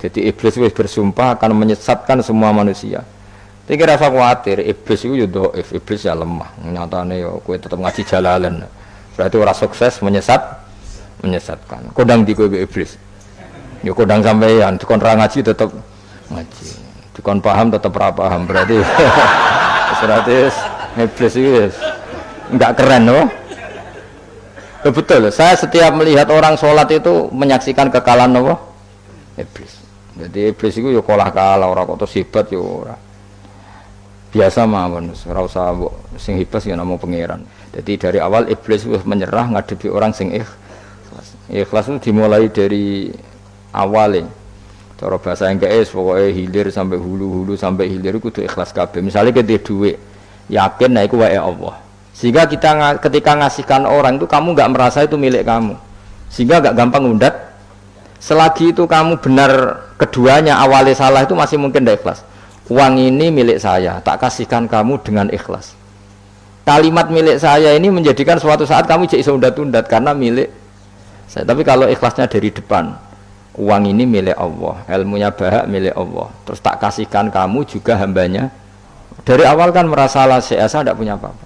Jadi iblis wis bersumpah akan menyesatkan semua manusia. Tapi rasa khawatir, iblis itu ya dhaif, iblis ya lemah. Nyatane ya kowe tetep ngaji Jalalain. Berarti ora sukses menyesatkan. Kodang di kowe iblis. Ya kodang sampeyan, dikon ra ngaji tetep ngaji. Dikon paham tetep ra paham. Berarti iblis itu enggak keren loh. Betul, saya setiap melihat orang sholat itu menyaksikan kekalahan apa? Iblis. Jadi iblis itu ya kalah orang kok hebat ya ora. Biasa mawon, ora usah sing hebat ya namung pangeran. Jadi dari awal iblis wis menyerah ngadepi orang sing ikhlas. Ikhlas itu dimulai dari awalnya. Cara bahasa Inggris pokoknya hilir sampai hulu sampai hilir itu kudu ikhlas kabeh. Misalnya kita duit, yakin nah iku wae Allah. Sehingga kita ketika ngasihkan orang itu kamu nggak merasa itu milik kamu, sehingga nggak gampang undat. Selagi itu kamu benar keduanya awalnya salah itu masih mungkin tidak ikhlas. Uang ini milik saya, tak kasihkan kamu dengan ikhlas. Kalimat milik saya ini menjadikan suatu saat kamu jadi undat-undat karena milik saya. Tapi kalau ikhlasnya dari depan, uang ini milik Allah, ilmunya bahak milik Allah, terus tak kasihkan kamu juga hambanya. Dari awal kan merasa saya tidak punya apa-apa.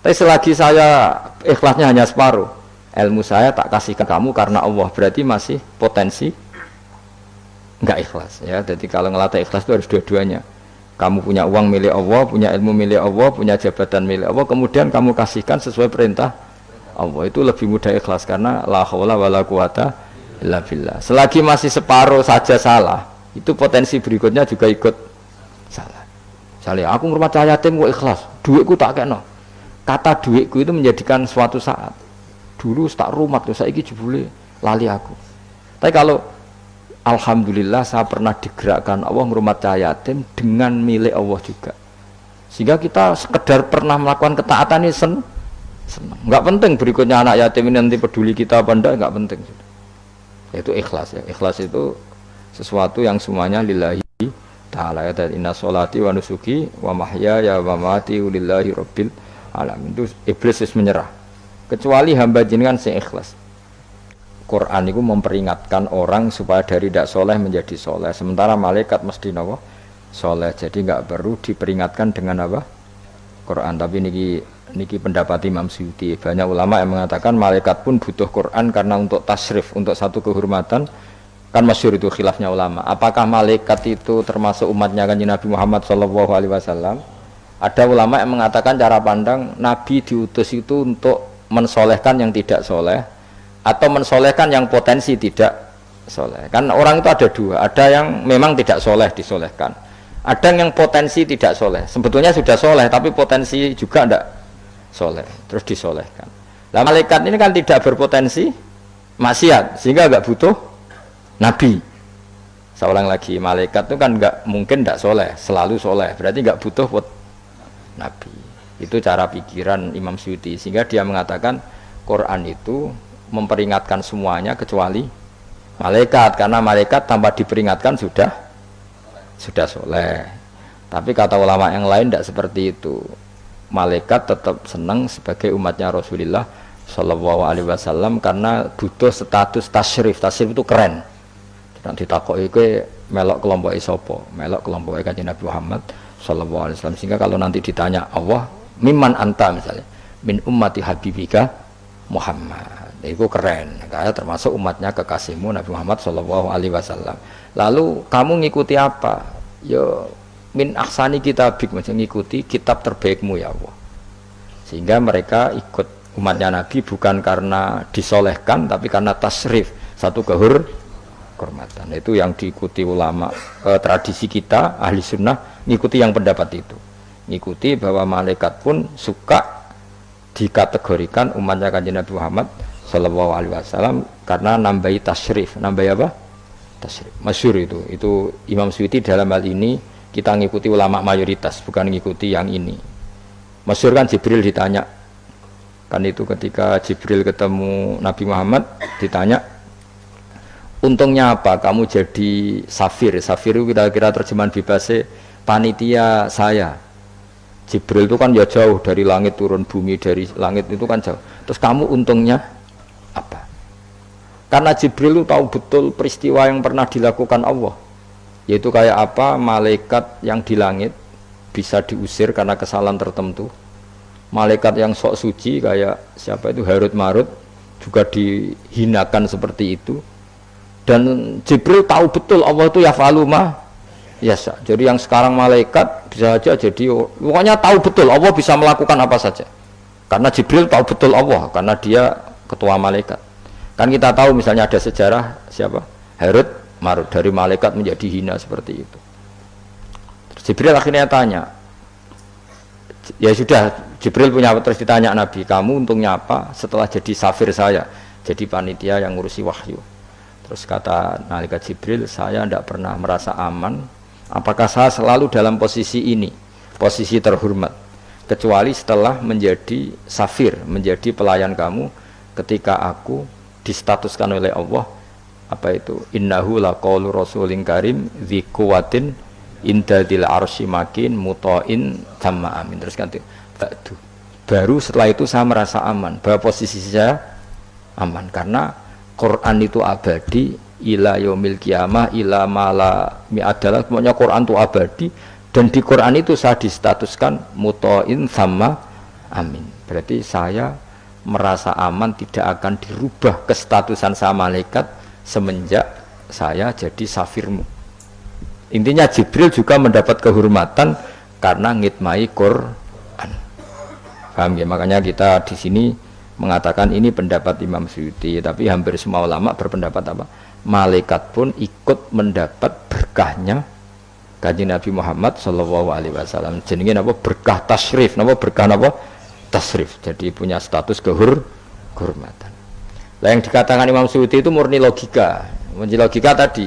Tapi selagi saya ikhlasnya hanya separuh, ilmu saya tak kasihkan kamu karena Allah, berarti masih potensi enggak ikhlas ya. Jadi kalau ngelatih ikhlas itu harus dua-duanya. Kamu punya uang milik Allah, punya ilmu milik Allah, punya jabatan milik Allah, kemudian kamu kasihkan sesuai perintah Allah, itu lebih mudah ikhlas karena la haula wala quwata illa billah. Selagi masih separuh saja salah, itu potensi berikutnya juga ikut salah. Misalnya aku ngurmat yatim kok ikhlas, duitku tak kena. Kata duitku itu menjadikan suatu saat dulu tak rumat tuh, saiki jebule lali aku. Tapi kalau alhamdulillah saya pernah digerakkan Allah ngurmat yatim dengan milik Allah juga, sehingga kita sekedar pernah melakukan ketaatan ini senang. Nggak penting berikutnya anak yatim ini nanti peduli kita apa enggak, nggak penting. Itu ikhlas ya. Ikhlas itu sesuatu yang semuanya lillahi ta'ala ya. Inna sholati wa nusuki wa mahyaya wa mamati lillahi rabbil alamin. Itu iblis menyerah kecuali hamba jenengan sing ikhlas. Quran itu memperingatkan orang supaya dari tidak soleh menjadi soleh, sementara malaikat mesti nawa soleh, jadi nggak perlu diperingatkan dengan apa Quran. Tapi niki pendapat Imam Suyuti. Banyak ulama yang mengatakan malaikat pun butuh Quran karena untuk tasrif, untuk satu kehormatan. Kan masyhur itu khilafnya ulama, apakah malaikat itu termasuk umatnya Kanjeng Nabi Muhammad SAW? Ada ulama yang mengatakan cara pandang Nabi diutus itu untuk mensolehkan yang tidak soleh atau mensolehkan yang potensi tidak soleh. Kan orang itu ada dua, ada yang memang tidak soleh disolehkan, ada yang potensi tidak soleh, sebetulnya sudah soleh tapi potensi juga tidak soleh terus disolehkan. Nah malaikat ini kan tidak berpotensi maksiat sehingga nggak butuh nabi. Saya ulang lagi, malaikat itu kan nggak mungkin tidak soleh, selalu soleh, berarti nggak butuh nabi. Itu cara pikiran Imam Suyuti, sehingga dia mengatakan Quran itu memperingatkan semuanya kecuali malaikat, karena malaikat tanpa diperingatkan sudah soleh. Tapi kata ulama yang lain tidak seperti itu. Malaikat tetap senang sebagai umatnya Rasulullah Shallallahu Alaihi Wasallam karena butuh status tasyrif. Tasyrif itu keren. Nanti takoki kowe melok kelompok isopo, melok kelompok Kanjeng Nabi Muhammad Shallallahu Alaihi Wasallam. Sehingga kalau nanti ditanya Allah, mimman anta misalnya, min ummati habibika Muhammad, itu keren. Karena termasuk umatnya kekasihmu Nabi Muhammad Shallallahu Alaihi Wasallam. Lalu kamu ngikuti apa? Yo min ahsani kitabik, macam ngikuti kitab terbaikmu ya Allah. Sehingga mereka ikut umatnya Nabi bukan karena disolehkan, tapi karena tasrif, satu kehormatan. Itu yang diikuti ulama. Tradisi kita ahli sunnah ngikuti yang pendapat itu, ngikuti bahwa malaikat pun suka dikategorikan umatnya Kanjeng Nabi Muhammad Shallallahu Alaihi Wasallam karena nambahi tasrif. Nambahi apa? Tasrif. Masyhur itu Imam Suyuti dalam hal ini kita ngikuti ulama mayoritas, bukan ngikuti yang ini. Masyhur kan Jibril ditanya, kan itu ketika Jibril ketemu Nabi Muhammad ditanya, untungnya apa kamu jadi safir? Safir itu kira-kira terjemahan bebasnya panitia saya. Jibril itu kan ya jauh dari langit turun bumi, dari langit itu kan jauh. Terus kamu untungnya apa? Karena Jibril itu tahu betul peristiwa yang pernah dilakukan Allah, yaitu kayak apa malaikat yang di langit bisa diusir karena kesalahan tertentu, malaikat yang sok suci kayak siapa itu Harut Marut juga dihinakan seperti itu. Dan Jibril tahu betul Allah itu yaf'alu ma yasha. Jadi yang sekarang malaikat bisa aja jadi pokoknya tahu betul Allah bisa melakukan apa saja. Karena Jibril tahu betul Allah karena dia ketua malaikat. Kan kita tahu misalnya ada sejarah siapa? Harut Marut dari malaikat menjadi hina seperti itu. Terus Jibril akhirnya tanya. Ya sudah, Jibril punya terus ditanya Nabi, kamu untungnya apa setelah jadi safir saya, jadi panitia yang ngurusi wahyu. Terus kata malaikat Jibril, saya tidak pernah merasa aman apakah saya selalu dalam posisi ini, posisi terhormat, kecuali setelah menjadi safir, menjadi pelayan kamu ketika aku distatuskan oleh Allah apa itu innahu laqaulu rasulin karim dzi quwwatin indadil arsy makin muta'in tamma amin. Terus kan baru setelah itu saya merasa aman bahwa posisi saya aman karena Quran itu abadi ila yaumil qiyamah ila mala mi'adalah, pokoknya Quran itu abadi dan di Quran itu saya distatuskan muta'in tamma amin. Berarti saya merasa aman tidak akan dirubah kestatusan saya malaikat semenjak saya jadi safirmu. Intinya Jibril juga mendapat kehormatan karena ngitmai Quran. Paham ya? Makanya kita di sini mengatakan ini pendapat Imam Suyuti, tapi hampir semua ulama berpendapat apa? Malaikat pun ikut mendapat berkahnya Kanjeng Nabi Muhammad sallallahu alaihi wasallam. Jenenge napa? Berkah tasrif, napa berkah napa? Tasrif. Jadi punya status kehormatan. Lah yang dikatakan Imam Suyuti itu murni logika. Murni logika tadi.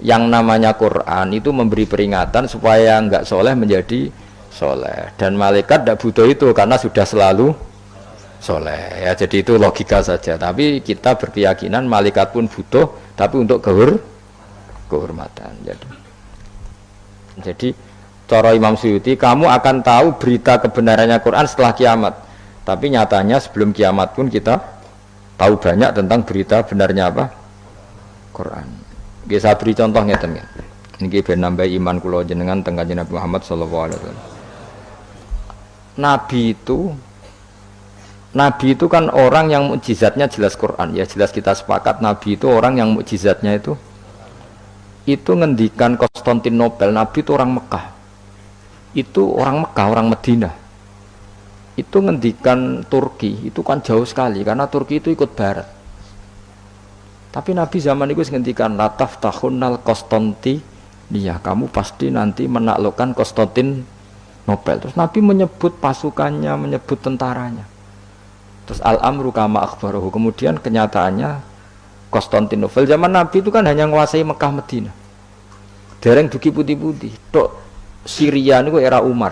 Yang namanya Quran itu memberi peringatan supaya enggak soleh menjadi soleh, dan malaikat tidak butuh itu karena sudah selalu soleh ya. Jadi itu logika saja, tapi kita berkeyakinan malaikat pun butuh tapi untuk kehormatan. Jadi cara Imam Suyuti, kamu akan tahu berita kebenarannya Quran setelah kiamat, tapi nyatanya sebelum kiamat pun kita tahu banyak tentang berita benarnya apa? Quran. Saya beri contoh ngeten ya. Niki ben nambah iman kula jenengan teng Kanjeng Nabi Muhammad sallallahu alaihi wasallam. Nabi itu kan orang yang mukjizatnya jelas Quran. Ya jelas kita sepakat Nabi itu orang yang mukjizatnya itu ngendikan Konstantinopel. Nabi itu orang Mekah. Itu orang Mekah, orang Medina. Itu ngendikan Turki, itu kan jauh sekali karena Turki itu ikut barat. Tapi Nabi zaman itu ngendikan lataf tahunnal Konstantinia, kamu pasti nanti menaklukkan Konstantinopel. Terus Nabi menyebut pasukannya, menyebut tentaranya. Terus al-amru kama akhbarahu, kemudian kenyataannya Konstantinopel zaman Nabi itu kan hanya menguasai Mekah Medina. Dereng duki putih-putih. Tok Syria itu era Umar.